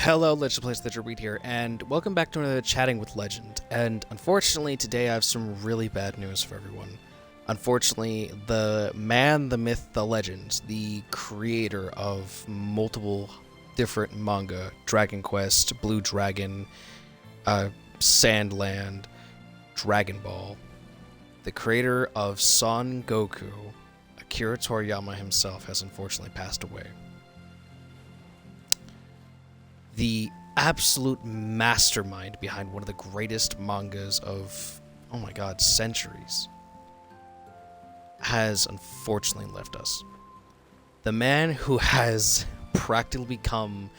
Hello, Legend Plays Ledger Reed here, and welcome back to another Chatting with Legend. And unfortunately, today I have some really bad news for everyone. Unfortunately, the man, the myth, the legend, the creator of multiple different manga, Dragon Quest, Blue Dragon, Sandland, Dragon Ball, the creator of Son Goku, Akira Toriyama himself, has unfortunately passed away. The absolute mastermind behind one of the greatest mangas of, oh my god, centuries, has unfortunately left us. The man who has practically become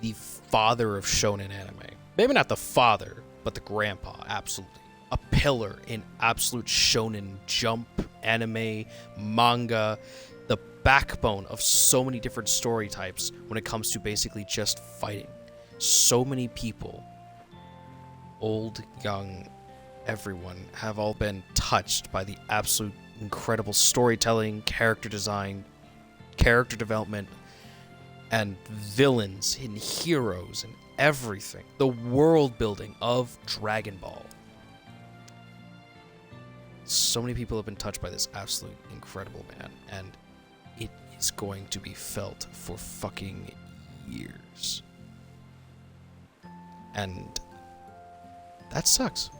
the father of shonen anime. Maybe not the father, but the grandpa, absolutely. A pillar in absolute shonen jump, anime, manga, the backbone of so many different story types when it comes to basically just fighting. So many people, old, young, everyone, have all been touched by the absolute incredible storytelling, character design, character development, and villains and heroes and everything. The world building of Dragon Ball. So many people have been touched by this absolute incredible man, and it is going to be felt for fucking years. And that sucks.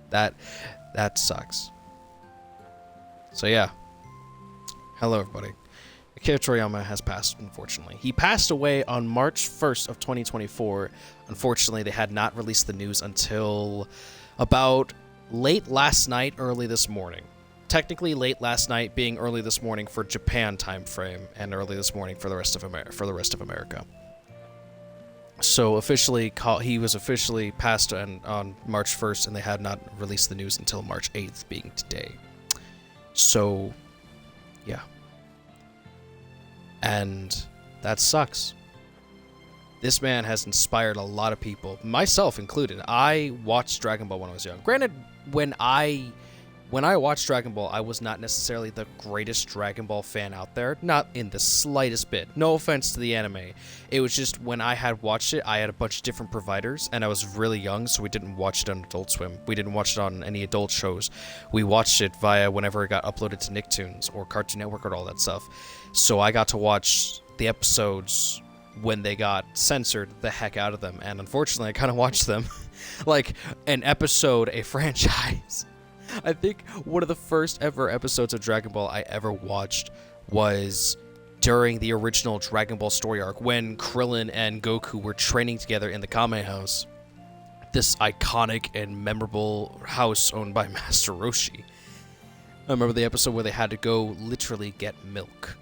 that sucks. So yeah. Hello everybody. Akira Toriyama has passed, unfortunately. He passed away on March 1st of 2024. Unfortunately, they had not released the news until about late last night, early this morning. Technically late last night being early this morning for Japan time frame, and early this morning for the rest of America. So officially, he was officially passed on March 1st, and they had not released the news until March 8th, being today. So, yeah. And that sucks. This man has inspired a lot of people, myself included. I watched Dragon Ball when I was young. Granted, when I watched Dragon Ball, I was not necessarily the greatest Dragon Ball fan out there. Not in the slightest bit. No offense to the anime. It was just when I had watched it, I had a bunch of different providers, and I was really young, so we didn't watch it on Adult Swim. We didn't watch it on any adult shows. We watched it via whenever it got uploaded to Nicktoons or Cartoon Network or all that stuff. So I got to watch the episodes when they got censored the heck out of them, and unfortunately I kind of watched them like an episode, a franchise. I think one of the first ever episodes of Dragon Ball I ever watched was during the original Dragon Ball story arc when Krillin and Goku were training together in the Kame House, this iconic and memorable house owned by Master Roshi. I remember the episode where they had to go literally get milk.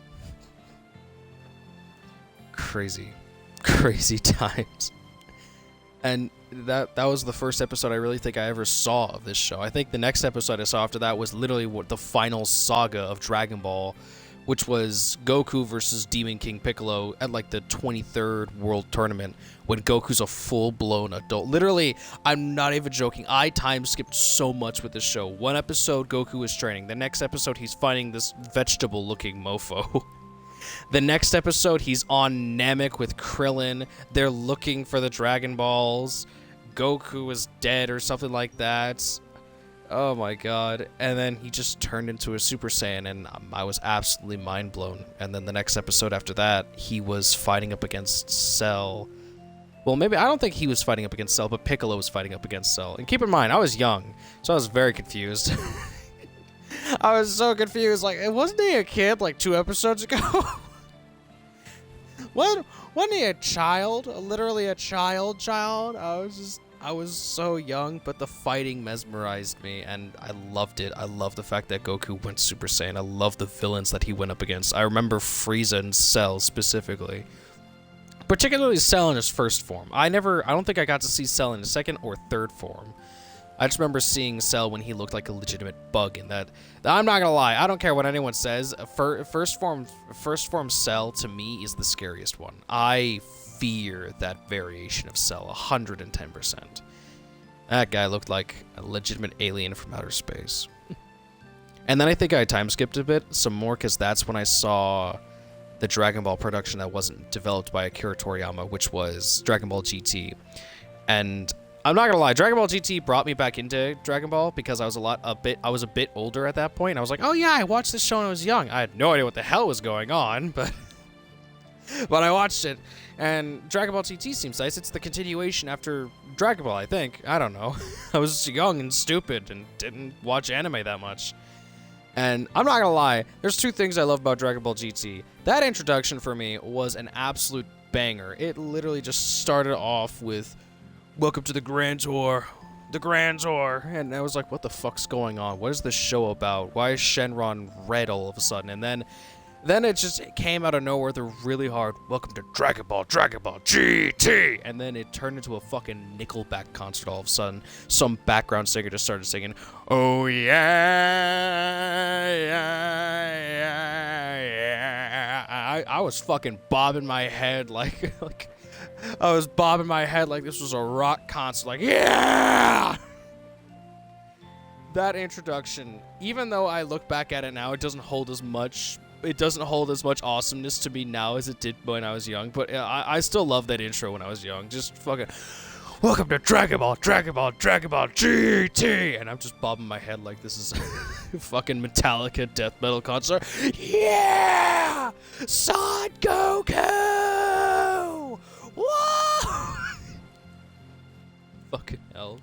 Crazy times. And that was the first episode I really think I ever saw of this show. I think the next episode I saw after that was literally the final saga of Dragon Ball, which was Goku versus Demon King Piccolo at like the 23rd World Tournament, when Goku's a full-blown adult. Literally, I'm not even joking. I time skipped so much with this show. One episode, Goku is training. The next episode, he's fighting this vegetable-looking mofo. The next episode, he's on Namek with Krillin. They're looking for the Dragon Balls. Goku is dead or something like that. Oh my god. And then he just turned into a Super Saiyan, and I was absolutely mind blown. And then the next episode after that, he was fighting up against Cell. Well, maybe, I don't think he was fighting up against Cell, but Piccolo was fighting up against Cell. And keep in mind, I was young, so I was very confused. I was so confused. Like, wasn't he a kid like 2 episodes ago? Wasn't he a child? Literally a child? I was so young, but the fighting mesmerized me, and I loved it. I love the fact that Goku went Super Saiyan. I love the villains that he went up against. I remember Frieza and Cell specifically. Particularly Cell in his first form. I don't think I got to see Cell in his second or third form. I just remember seeing Cell when he looked like a legitimate bug in that. I'm not gonna lie, I don't care what anyone says. First form Cell to me is the scariest one. I fear that variation of Cell 110%. That guy looked like a legitimate alien from outer space. And then I think I time skipped a bit some more, because that's when I saw the Dragon Ball production that wasn't developed by Akira Toriyama, which was Dragon Ball GT. And I'm not gonna lie, Dragon Ball GT brought me back into Dragon Ball because I was a bit older at that point. I was like, oh yeah, I watched this show when I was young. I had no idea what the hell was going on, but I watched it. And Dragon Ball GT seems nice. It's the continuation after Dragon Ball, I think. I don't know. I was young and stupid and didn't watch anime that much. And I'm not gonna lie, there's two things I love about Dragon Ball GT. That introduction for me was an absolute banger. It literally just started off with, welcome to the Grand Tour. The Grand Tour. And I was like, what the fuck's going on? What is this show about? Why is Shenron red all of a sudden? And then it just came out of nowhere. They're really hard. Welcome to Dragon Ball GT. And then it turned into a fucking Nickelback concert all of a sudden. Some background singer just started singing, oh yeah, yeah. I was fucking bobbing my head like I was bobbing my head like this was a rock concert. Like, yeah! That introduction, even though I look back at it now, it doesn't hold as much awesomeness to me now as it did when I was young, but I still love that intro when I was young. Just fucking, welcome to Dragon Ball GT! And I'm just bobbing my head like this is a fucking Metallica death metal concert. Yeah! Son Goku! Whoa! Fucking hell.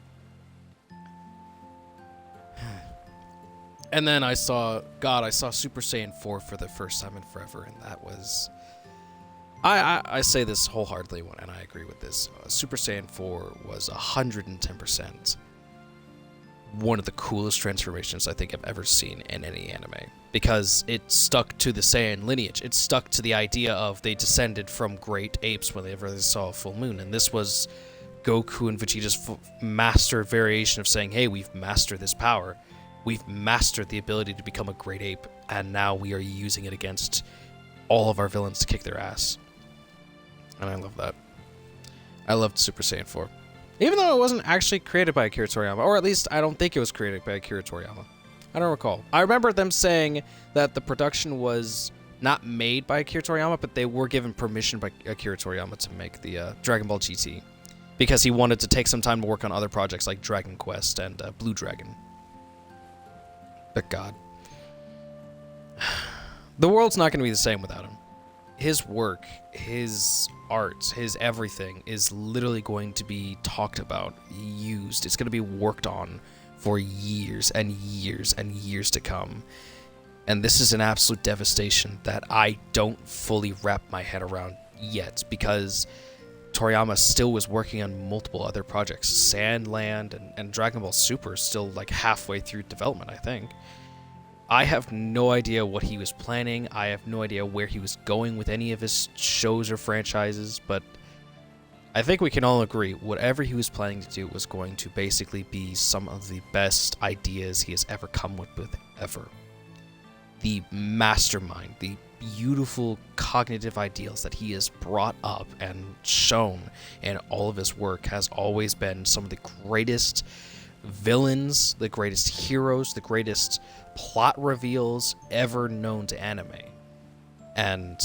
And then I saw Super Saiyan 4 for the first time in forever, and that was... I say this wholeheartedly, and I agree with this. Super Saiyan 4 was 110% one of the coolest transformations I think I've ever seen in any anime. Because it stuck to the Saiyan lineage. It stuck to the idea of they descended from great apes whenever they saw a full moon. And this was Goku and Vegeta's mastered variation of saying, hey, we've mastered this power. We've mastered the ability to become a great ape, and now we are using it against all of our villains to kick their ass. And I love that. I loved Super Saiyan 4. Even though it wasn't actually created by Akira Toriyama, or at least I don't think it was created by Akira Toriyama. I don't recall. I remember them saying that the production was not made by Akira Toriyama, but they were given permission by Akira Toriyama to make the Dragon Ball GT, because he wanted to take some time to work on other projects like Dragon Quest and Blue Dragon. But God. The world's not going to be the same without him. His work, his art, his everything is literally going to be talked about, used. It's going to be worked on for years and years and years to come. And this is an absolute devastation that I don't fully wrap my head around yet, because Toriyama still was working on multiple other projects. Sandland and Dragon Ball Super is still like halfway through development, I think. I have no idea what he was planning. I have no idea where he was going with any of his shows or franchises, but I think we can all agree whatever he was planning to do was going to basically be some of the best ideas he has ever come up with ever. The mastermind, the beautiful cognitive ideals that he has brought up and shown in all of his work has always been some of the greatest villains, the greatest heroes, the greatest plot reveals ever known to anime. And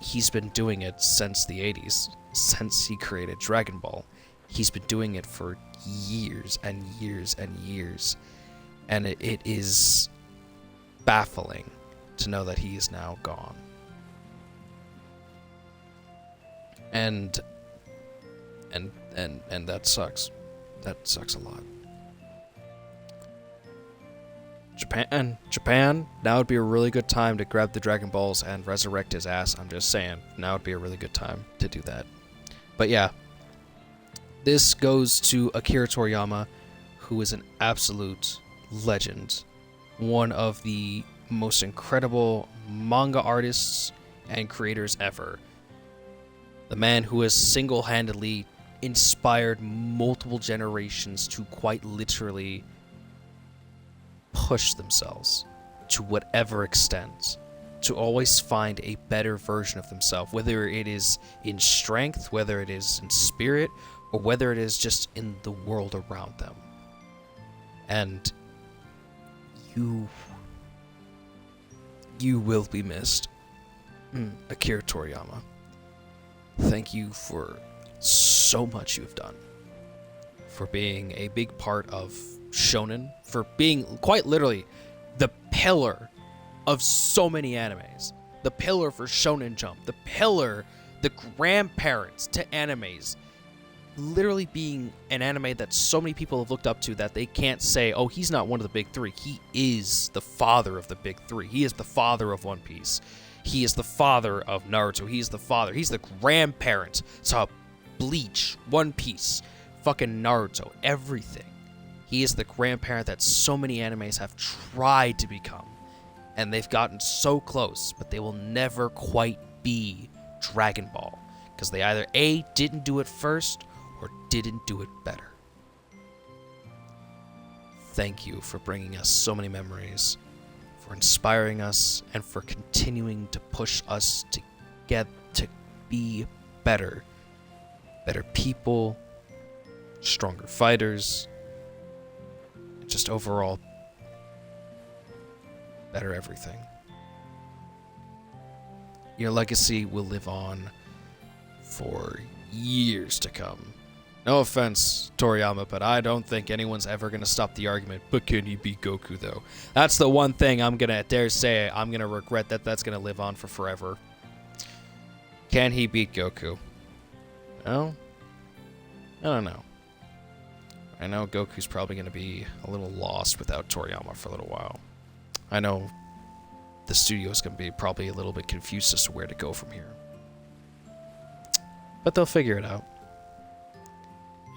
he's been doing it since the 80s, since he created Dragon Ball. He's been doing it for years and years and years. And it is baffling to know that he is now gone. And that sucks. That sucks a lot. Japan, now would be a really good time to grab the Dragon Balls and resurrect his ass. I'm just saying, now would be a really good time to do that. But yeah, this goes to Akira Toriyama, who is an absolute legend. One of the most incredible manga artists and creators ever. The man who has single-handedly inspired multiple generations to quite literally push themselves to whatever extent, to always find a better version of themselves, whether it is in strength, whether it is in spirit, or whether it is just in the world around them. And you will be missed. Akira Toriyama, thank you for so much you've done. For being a big part of shonen, for being quite literally the pillar of so many animes. The pillar for Shonen Jump, the pillar, the grandparents to animes. Literally being an anime that so many people have looked up to that they can't say, oh, he's not one of the big three. He is the father of the big three. He is the father of One Piece. He is the father of Naruto. He's the grandparent to Bleach, One Piece, fucking Naruto, everything. He is the grandparent that so many animes have tried to become. And they've gotten so close, but they will never quite be Dragon Ball. Because they either A, didn't do it first, or didn't do it better. Thank you for bringing us so many memories, for inspiring us, and for continuing to push us to get to be better. Better people, stronger fighters, and just overall better everything. Your legacy will live on for years to come. No offense, Toriyama, but I don't think anyone's ever going to stop the argument, but can he beat Goku, though? That's the one thing I'm going to dare say I'm going to regret that's going to live on for forever. Can he beat Goku? No? I don't know. I know Goku's probably going to be a little lost without Toriyama for a little while. I know the studio's going to be probably a little bit confused as to where to go from here. But they'll figure it out.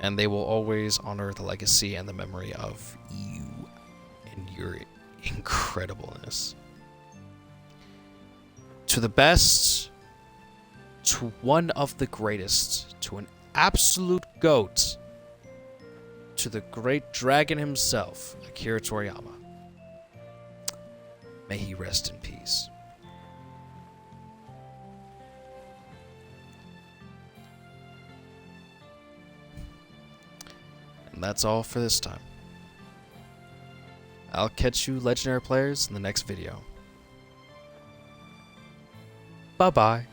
And they will always honor the legacy and the memory of you and your incredibleness. To the best, to one of the greatest, to an absolute GOAT, to the great dragon himself, Akira Toriyama. May he rest in peace. And that's all for this time. I'll catch you legendary players in the next video. Bye-bye.